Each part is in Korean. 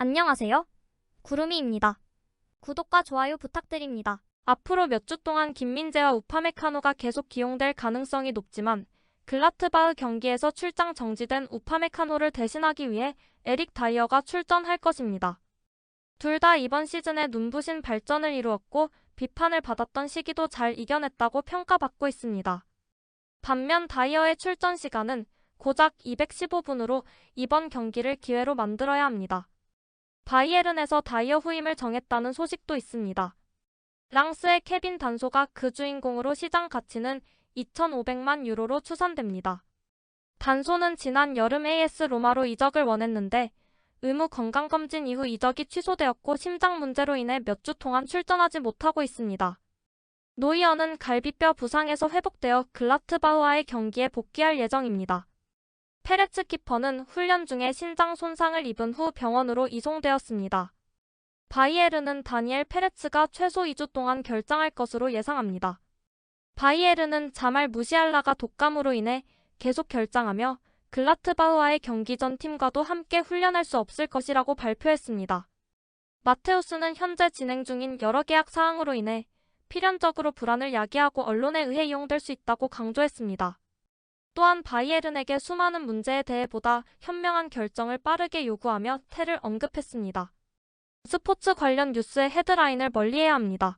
안녕하세요. 구름이입니다. 구독과 좋아요 부탁드립니다. 앞으로 몇 주 동안 김민재와 우파메카노가 계속 기용될 가능성이 높지만 글라트바흐 경기에서 출장 정지된 우파메카노를 대신하기 위해 에릭 다이어가 출전할 것입니다. 둘 다 이번 시즌에 눈부신 발전을 이루었고 비판을 받았던 시기도 잘 이겨냈다고 평가받고 있습니다. 반면 다이어의 출전 시간은 고작 215분으로 이번 경기를 기회로 만들어야 합니다. 바이에른에서 다이어 후임을 정했다는 소식도 있습니다. 랑스의 케빈 단소가 그 주인공으로 시장 가치는 2,500만 유로로 추산됩니다. 단소는 지난 여름 AS 로마로 이적을 원했는데 의무 건강검진 이후 이적이 취소되었고 심장 문제로 인해 몇 주 동안 출전하지 못하고 있습니다. 노이어는 갈비뼈 부상에서 회복되어 글라트바흐와의 경기에 복귀할 예정입니다. 페레츠 키퍼는 훈련 중에 신장 손상을 입은 후 병원으로 이송되었습니다. 바이에른은 다니엘 페레츠가 최소 2주 동안 결장할 것으로 예상합니다. 바이에른은 자말 무시알라가 독감으로 인해 계속 결장하며 글라트바흐와의 경기 전 팀과도 함께 훈련할 수 없을 것이라고 발표했습니다. 마테우스는 현재 진행 중인 여러 계약 사항으로 인해 필연적으로 불안을 야기하고 언론에 의해 이용될 수 있다고 강조했습니다. 또한 바이에른에게 수많은 문제에 대해 보다 현명한 결정을 빠르게 요구하며 테를 언급했습니다. 스포츠 관련 뉴스의 헤드라인을 멀리해야 합니다.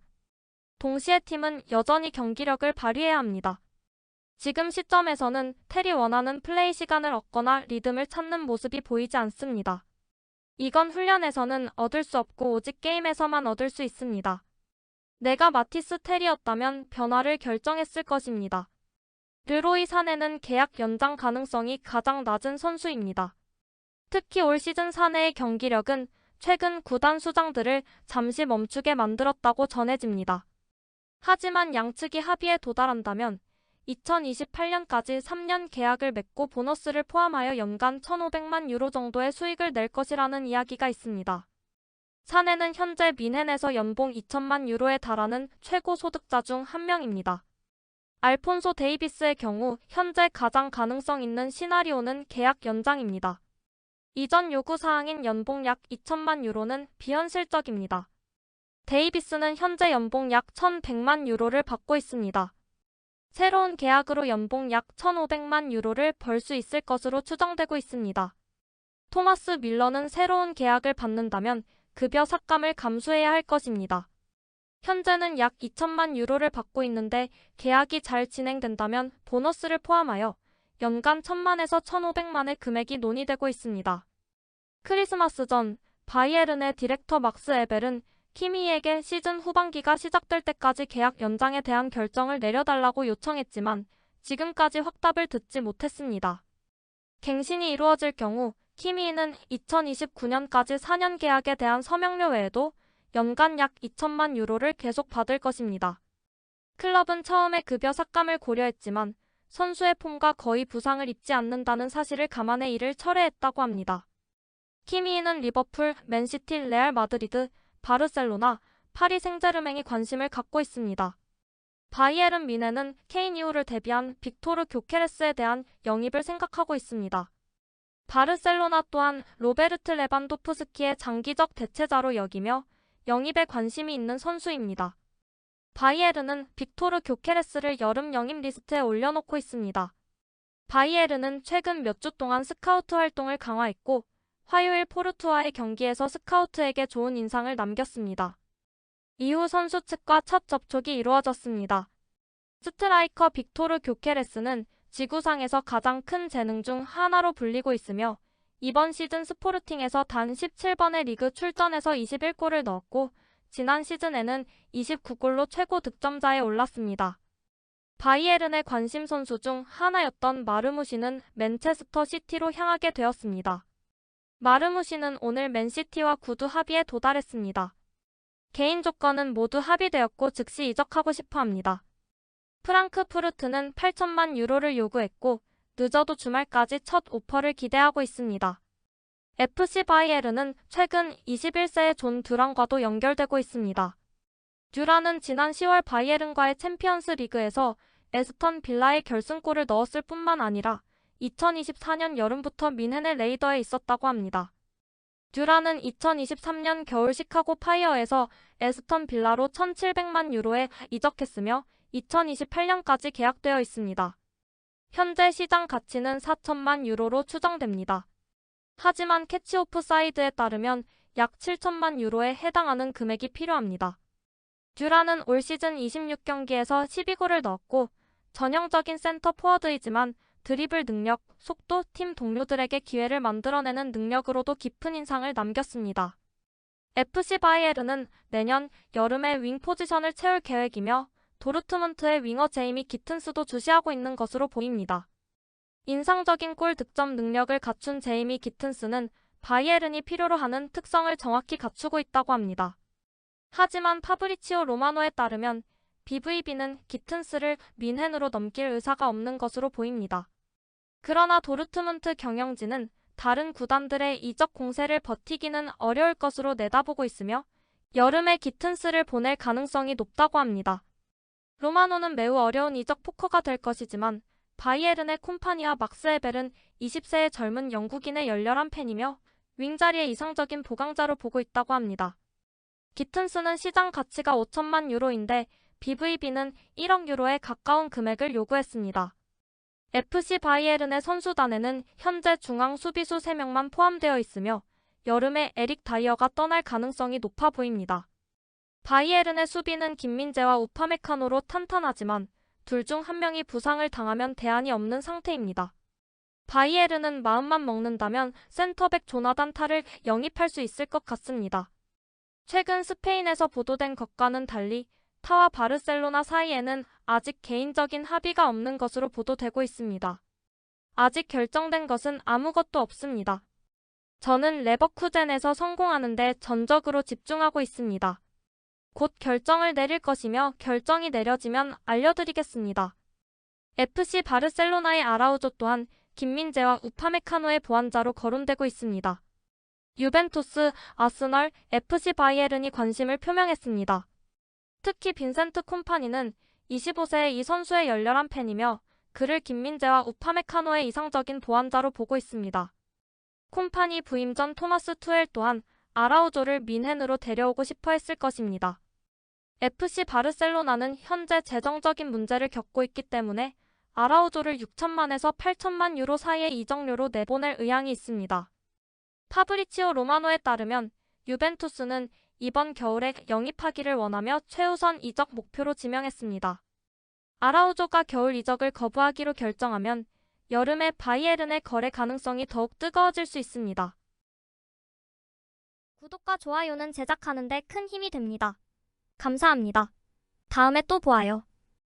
동시에 팀은 여전히 경기력을 발휘해야 합니다. 지금 시점에서는 텔이 원하는 플레이 시간을 얻거나 리듬을 찾는 모습이 보이지 않습니다. 이건 훈련에서는 얻을 수 없고 오직 게임에서만 얻을 수 있습니다. 내가 마티스 텔이었다면 변화를 결정했을 것입니다. 르로이 사네는 계약 연장 가능성이 가장 낮은 선수입니다. 특히 올 시즌 사네의 경기력은 최근 구단 수장들을 잠시 멈추게 만들었다고 전해집니다. 하지만 양측이 합의에 도달한다면 2028년까지 3년 계약을 맺고 보너스를 포함하여 연간 1,500만 유로 정도의 수익을 낼 것이라는 이야기가 있습니다. 사네는 현재 뮌헨에서 연봉 2천만 유로에 달하는 최고 소득자 중 한 명입니다. 알폰소 데이비스의 경우 현재 가장 가능성 있는 시나리오는 계약 연장입니다. 이전 요구사항인 연봉 약 2천만 유로는 비현실적입니다. 데이비스는 현재 연봉 약 1,100만 유로를 받고 있습니다. 새로운 계약으로 연봉 약 1,500만 유로를 벌 수 있을 것으로 추정되고 있습니다. 토마스 밀러는 새로운 계약을 받는다면 급여 삭감을 감수해야 할 것입니다. 현재는 약 2천만 유로를 받고 있는데 계약이 잘 진행된다면 보너스를 포함하여 연간 1,000만에서 1,500만의 금액이 논의되고 있습니다. 크리스마스 전 바이에른의 디렉터 막스 에벨은 키미에게 시즌 후반기가 시작될 때까지 계약 연장에 대한 결정을 내려달라고 요청했지만 지금까지 확답을 듣지 못했습니다. 갱신이 이루어질 경우 키미는 2029년까지 4년 계약에 대한 서명료 외에도 연간 약 2천만 유로를 계속 받을 것입니다. 클럽은 처음에 급여 삭감을 고려했지만 선수의 폼과 거의 부상을 입지 않는다는 사실을 감안해 이를 철회했다고 합니다. 키미는 리버풀, 맨시티, 레알 마드리드, 바르셀로나, 파리 생제르맹이 관심을 갖고 있습니다. 바이에른 뮌헨은 케인 이후를 대비한 빅토르 교케레스에 대한 영입을 생각하고 있습니다. 바르셀로나 또한 로베르트 레반도프스키의 장기적 대체자로 여기며 영입에 관심이 있는 선수입니다. 바이에른은 빅토르 교케레스를 여름 영입 리스트에 올려놓고 있습니다. 바이에른은 최근 몇 주 동안 스카우트 활동을 강화했고 화요일 포르투와의 경기에서 스카우트에게 좋은 인상을 남겼습니다. 이후 선수 측과 첫 접촉이 이루어졌습니다. 스트라이커 빅토르 교케레스는 지구상에서 가장 큰 재능 중 하나로 불리고 있으며 이번 시즌 스포르팅에서 단 17번의 리그 출전에서 21골을 넣었고 지난 시즌에는 29골로 최고 득점자에 올랐습니다. 바이에른의 관심 선수 중 하나였던 마르무시는 맨체스터 시티로 향하게 되었습니다. 마르무시는 오늘 맨시티와 구두 합의에 도달했습니다. 개인 조건은 모두 합의되었고 즉시 이적하고 싶어 합니다. 프랑크푸르트는 8천만 유로를 요구했고 늦어도 주말까지 첫 오퍼를 기대하고 있습니다. FC 바이에른은 최근 21세의 존 듀란과도 연결되고 있습니다. 듀란은 지난 10월 바이에른과의 챔피언스 리그에서 에스턴 빌라의 결승골을 넣었을 뿐만 아니라 2024년 여름부터 뮌헨의 레이더에 있었다고 합니다. 듀란은 2023년 겨울 시카고 파이어에서 에스턴 빌라로 1,700만 유로에 이적했으며 2028년까지 계약되어 있습니다. 현재 시장 가치는 4천만 유로로 추정됩니다. 하지만 캐치 오프 사이드에 따르면 약 7천만 유로에 해당하는 금액이 필요합니다. 듀란은 올 시즌 26경기에서 12골을 넣었고 전형적인 센터 포워드이지만 드리블 능력, 속도, 팀 동료들에게 기회를 만들어내는 능력으로도 깊은 인상을 남겼습니다. FC 바이에른은 내년 여름에 윙 포지션을 채울 계획이며 도르트문트의 윙어 제이미 기튼스도 주시하고 있는 것으로 보입니다. 인상적인 골 득점 능력을 갖춘 제이미 기튼스는 바이에른이 필요로 하는 특성을 정확히 갖추고 있다고 합니다. 하지만 파브리치오 로마노에 따르면 BVB는 기튼스를 뮌헨으로 넘길 의사가 없는 것으로 보입니다. 그러나 도르트문트 경영진은 다른 구단들의 이적 공세를 버티기는 어려울 것으로 내다보고 있으며 여름에 기튼스를 보낼 가능성이 높다고 합니다. 로마노는 매우 어려운 이적 포커가 될 것이지만 바이에른의 콤파니와 막스 에벨은 20세의 젊은 영국인의 열렬한 팬이며 윙자리의 이상적인 보강자로 보고 있다고 합니다. 기튼스는 시장 가치가 5천만 유로인데 BVB는 1억 유로에 가까운 금액을 요구했습니다. FC 바이에른의 선수단에는 현재 중앙 수비수 3명만 포함되어 있으며 여름에 에릭 다이어가 떠날 가능성이 높아 보입니다. 바이에른의 수비는 김민재와 우파메카노로 탄탄하지만 둘 중 한 명이 부상을 당하면 대안이 없는 상태입니다. 바이에른은 마음만 먹는다면 센터백 조나단 타를 영입할 수 있을 것 같습니다. 최근 스페인에서 보도된 것과는 달리 타와 바르셀로나 사이에는 아직 개인적인 합의가 없는 것으로 보도되고 있습니다. 아직 결정된 것은 아무것도 없습니다. 저는 레버쿠젠에서 성공하는 데 전적으로 집중하고 있습니다. 곧 결정을 내릴 것이며 결정이 내려지면 알려드리겠습니다. FC 바르셀로나의 아라우조 또한 김민재와 우파메카노의 보완자로 거론되고 있습니다. 유벤투스, 아스널, FC 바이에른이 관심을 표명했습니다. 특히 빈센트 콤파니는 25세의 이 선수의 열렬한 팬이며 그를 김민재와 우파메카노의 이상적인 보완자로 보고 있습니다. 콤파니 부임 전 토마스 투엘 또한 아라우조를 뮌헨으로 데려오고 싶어 했을 것입니다. FC 바르셀로나는 현재 재정적인 문제를 겪고 있기 때문에 아라우조를 6천만에서 8천만 유로 사이의 이적료로 내보낼 의향이 있습니다. 파브리치오 로마노에 따르면 유벤투스는 이번 겨울에 영입하기를 원하며 최우선 이적 목표로 지명했습니다. 아라우조가 겨울 이적을 거부하기로 결정하면 여름에 바이에른의 거래 가능성이 더욱 뜨거워질 수 있습니다. 구독과 좋아요는 제작하는 데 큰 힘이 됩니다. 감사합니다. 다음에 또 보아요.